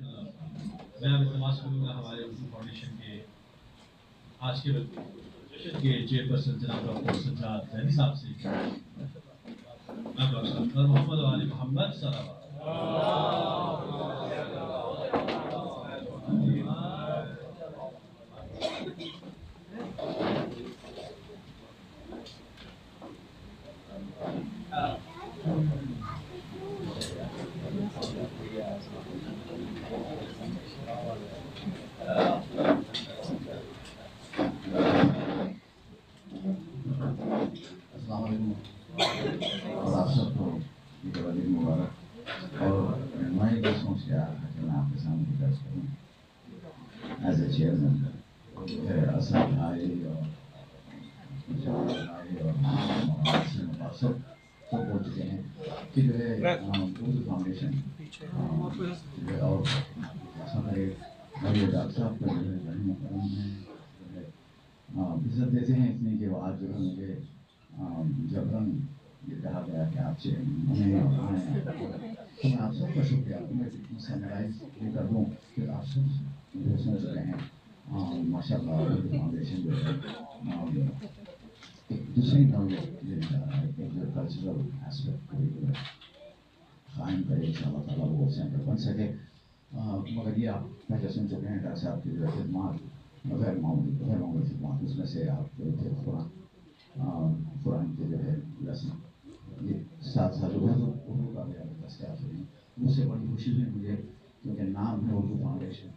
میں اب التماس کروں گا ہمارے اردو فاؤنڈیشن کے آج کے کے چیئر پرسن جناب ڈاکٹر سجاد زینی صاحب سے اور محمد علی محمد صاحب السلام علیکم اور آپ سب کو عید الفطر مبارک. اور میں یہ سوچ کے آیا تھا کہ میں آپ کے سامنے درس کروں ایز اے چیئرمین. اسد بھائی اور بھائی اور سب بول چکے ہیں کہ جو ہے اردو فاؤنڈیشن جو ہے اور ڈاکٹر صاحب کا جو ہے بڑی محترم ہے عزت دیتے ہیں اتنی کہ وہ آج جو ہے مجھے جبراً یہ کہا گیا کہ آپ سے تو میں آپ سب کا شکریہ میں سمرائز یہ کر دوں کہ آپ سب جو سمجھ رہے ہیں ماشاء اللہ اردو فاؤنڈیشن جو ہے ایک دوسری نوعیت یہ چاہ رہا ہے کہ جو کلچرل ایسپیکٹ کو جو ہے قائم کرے ان شاء اللہ تعالیٰ وہ سینٹر بن سکے. مگر یہ آپ پہلے سن چکے ہیں ڈاکٹر صاحب کی جو ہے خدمات غیر معمولی خدمات اس میں سے آپ جو تھے قرآن کے جو ہے رسم یہ ساتھ ساتھ اردو کا بھی دستیاب ہوئی مجھ سے بڑی خوشی ہوئی مجھے کیونکہ نام ہے اردو فاؤنڈیشن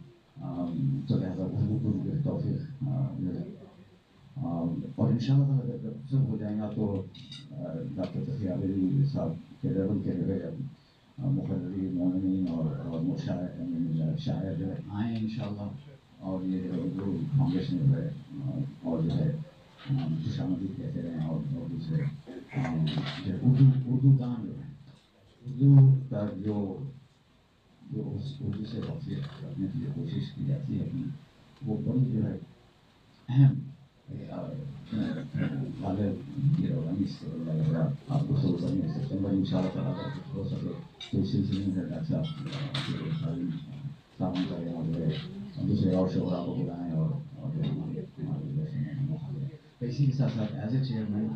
تو لہٰذا اردو کو جو ہے توفیق ملے اور ان شاء اللہ جب سب ہو جائے گا تو ڈاکٹر تقی عالمی صاحب کے لیول کے جو ہے مقرری مومنین اور شاعر جو ہے آئیں ان شاء اللہ اور یہ اردو فاؤنڈیشن جو ہے اور جو ہے خوش آمدید کہتے رہیں اور دوسرے اردو دان جو ہے اردو کا جو اردو سے واقف کرنے کی کوشش کی جاتی ہے وہ بڑی جو ہے اہم آپ کو سب ستمبر ان شاء اللہ تعالیٰ ہو سکے تو اس سلسلے میں ڈاکٹر صاحب تعاون کریں اور جو ہے دوسرے اور شعراء کو بلائیں اور اسی کے ساتھ ساتھ as a chairman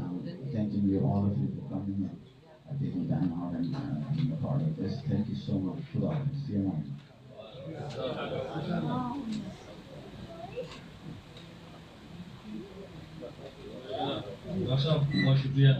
thanking you all of you for coming and taking time out and being a part of this. Thank you so much. خدا حافظ. See you tomorrow. ڈاکٹر صاحب بہت شکریہ.